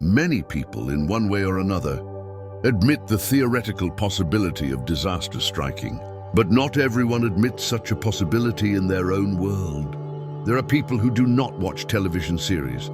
Many people, in one way or another, admit the theoretical possibility of disaster striking. But not everyone admits such a possibility in their own world. There are people who do not watch television series,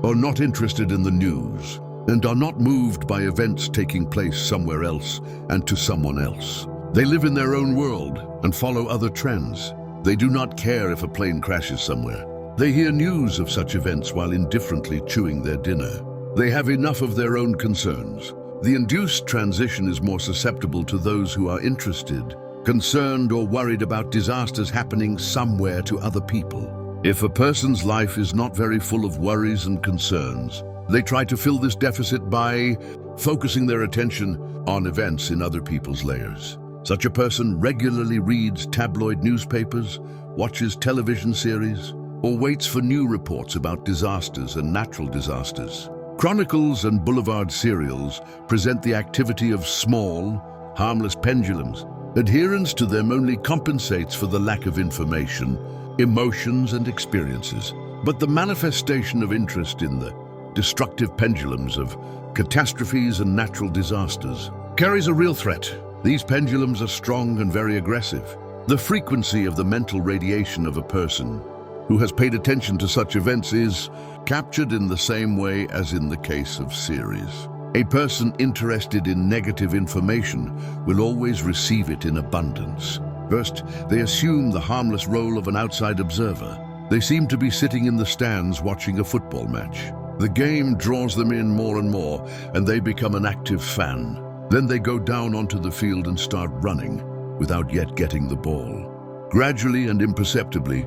are not interested in the news, and are not moved by events taking place somewhere else and to someone else. They live in their own world and follow other trends. They do not care if a plane crashes somewhere. They hear news of such events while indifferently chewing their dinner. They have enough of their own concerns. The induced transition is more susceptible to those who are interested, concerned, or worried about disasters happening somewhere to other people. If a person's life is not very full of worries and concerns, they try to fill this deficit by focusing their attention on events in other people's layers. Such a person regularly reads tabloid newspapers, watches television series, or waits for new reports about disasters and natural disasters. Chronicles and Boulevard serials present the activity of small, harmless pendulums. Adherence to them only compensates for the lack of information, emotions, and experiences. But the manifestation of interest in the destructive pendulums of catastrophes and natural disasters carries a real threat. These pendulums are strong and very aggressive. The frequency of the mental radiation of a person who has paid attention to such events is captured in the same way as in the case of series. A person interested in negative information will always receive it in abundance. First, they assume the harmless role of an outside observer. They seem to be sitting in the stands watching a football match. The game draws them in more and more, and they become an active fan. Then they go down onto the field and start running, without yet getting the ball. Gradually and imperceptibly,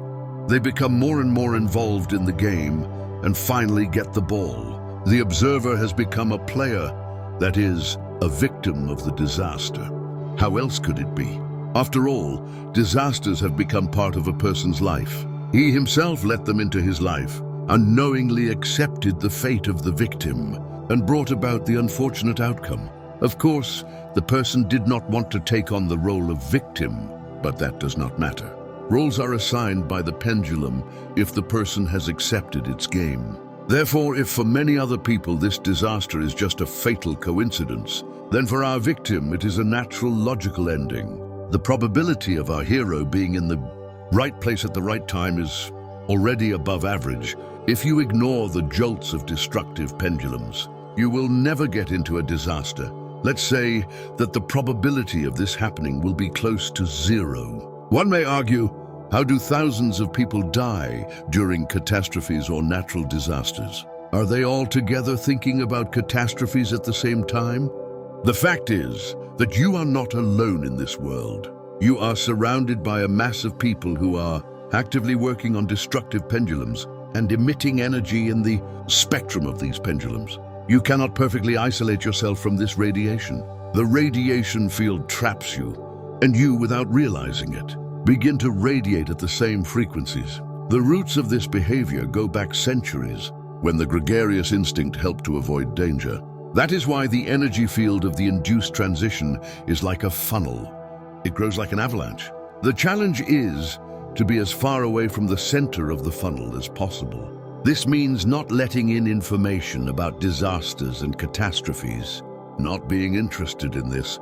they become more and more involved in the game and finally get the ball. The observer has become a player, that is, a victim of the disaster. How else could it be? After all, disasters have become part of a person's life. He himself let them into his life, unknowingly accepted the fate of the victim, and brought about the unfortunate outcome. Of course, the person did not want to take on the role of victim, but that does not matter. Roles are assigned by the pendulum if the person has accepted its game. Therefore, if for many other people this disaster is just a fatal coincidence, then for our victim it is a natural, logical ending. The probability of our hero being in the right place at the right time is already above average. If you ignore the jolts of destructive pendulums, you will never get into a disaster. Let's say that the probability of this happening will be close to zero. One may argue, how do thousands of people die during catastrophes or natural disasters? Are they all together thinking about catastrophes at the same time? The fact is that you are not alone in this world. You are surrounded by a mass of people who are actively working on destructive pendulums and emitting energy in the spectrum of these pendulums. You cannot perfectly isolate yourself from this radiation. The radiation field traps you, and you, without realizing it, begin to radiate at the same frequencies. The roots of this behavior go back centuries, when the gregarious instinct helped to avoid danger. That is why the energy field of the induced transition is like a funnel. It grows like an avalanche. The challenge is to be as far away from the center of the funnel as possible. This means not letting in information about disasters and catastrophes, not being interested in this,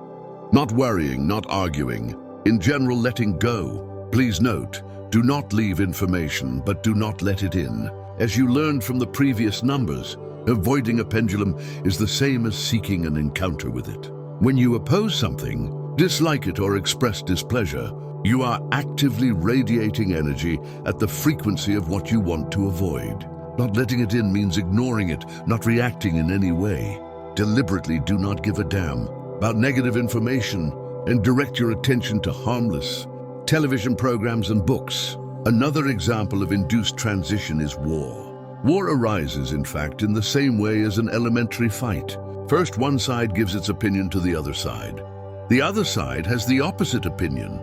not worrying, not arguing, in general letting go. Please note, do not leave information, but do not let it in. As you learned from the previous numbers, avoiding a pendulum is the same as seeking an encounter with it. When you oppose something, dislike it or express displeasure, you are actively radiating energy at the frequency of what you want to avoid. Not letting it in means ignoring it, not reacting in any way. Deliberately do not give a damn about negative information and direct your attention to harmless television programs and books. Another example of induced transition is war. War arises, in fact, in the same way as an elementary fight. First, one side gives its opinion to the other side. The other side has the opposite opinion.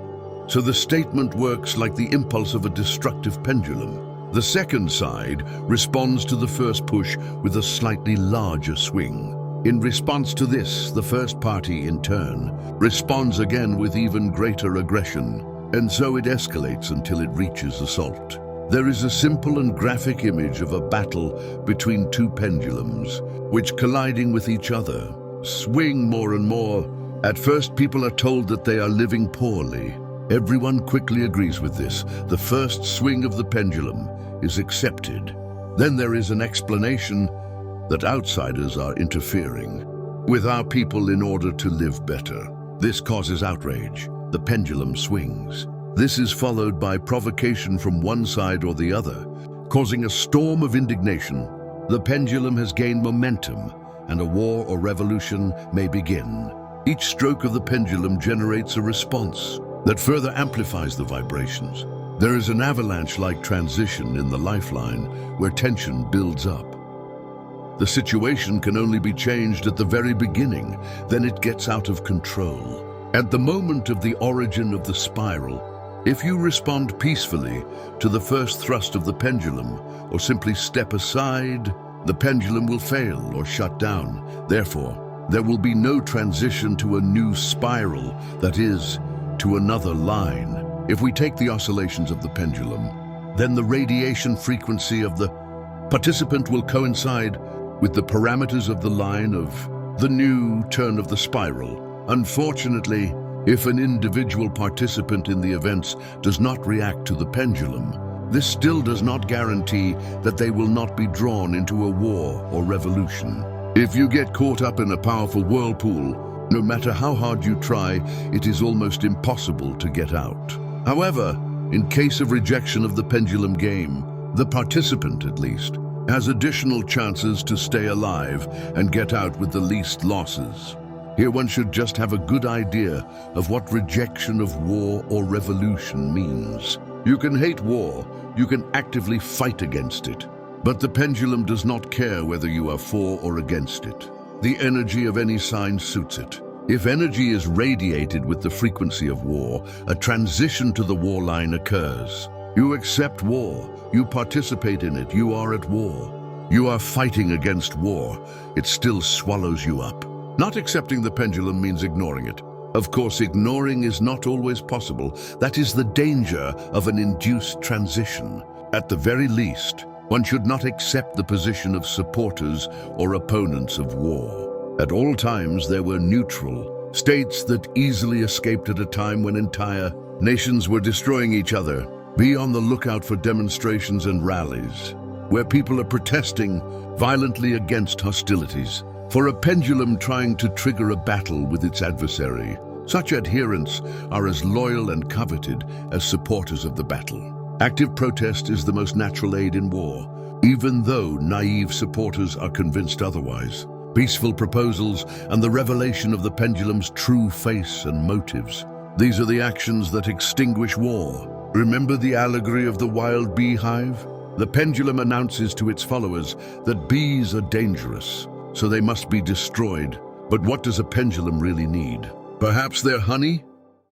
So the statement works like the impulse of a destructive pendulum. The second side responds to the first push with a slightly larger swing. In response to this, the first party, in turn, responds again with even greater aggression, and so it escalates until it reaches assault. There is a simple and graphic image of a battle between two pendulums, which colliding with each other, swing more and more. At first, people are told that they are living poorly. Everyone quickly agrees with this. The first swing of the pendulum is accepted. Then there is an explanation that outsiders are interfering with our people in order to live better. This causes outrage. The pendulum swings. This is followed by provocation from one side or the other, causing a storm of indignation. The pendulum has gained momentum, and a war or revolution may begin. Each stroke of the pendulum generates a response that further amplifies the vibrations. There is an avalanche-like transition in the lifeline where tension builds up. The situation can only be changed at the very beginning, then it gets out of control. At the moment of the origin of the spiral, if you respond peacefully to the first thrust of the pendulum or simply step aside, the pendulum will fail or shut down. Therefore, there will be no transition to a new spiral, that is, to another line. If we take the oscillations of the pendulum, then the radiation frequency of the participant will coincide with the parameters of the line of the new turn of the spiral. Unfortunately, if an individual participant in the events does not react to the pendulum, this still does not guarantee that they will not be drawn into a war or revolution. If you get caught up in a powerful whirlpool, no matter how hard you try, it is almost impossible to get out. However, in case of rejection of the pendulum game, the participant, at least, has additional chances to stay alive and get out with the least losses. Here one should just have a good idea of what rejection of war or revolution means. You can hate war, you can actively fight against it, but the pendulum does not care whether you are for or against it. The energy of any sign suits it. If energy is radiated with the frequency of war, a transition to the war line occurs. You accept war, you participate in it, you are at war. You are fighting against war, it still swallows you up. Not accepting the pendulum means ignoring it. Of course, ignoring is not always possible. That is the danger of an induced transition. At the very least, one should not accept the position of supporters or opponents of war. At all times, there were neutral states that easily escaped at a time when entire nations were destroying each other. Be on the lookout for demonstrations and rallies, where people are protesting violently against hostilities. For a pendulum trying to trigger a battle with its adversary, such adherents are as loyal and coveted as supporters of the battle. Active protest is the most natural aid in war, even though naive supporters are convinced otherwise. Peaceful proposals and the revelation of the pendulum's true face and motives. These are the actions that extinguish war. Remember the allegory of the wild beehive? The pendulum announces to its followers that bees are dangerous, so they must be destroyed. But what does a pendulum really need? Perhaps their honey?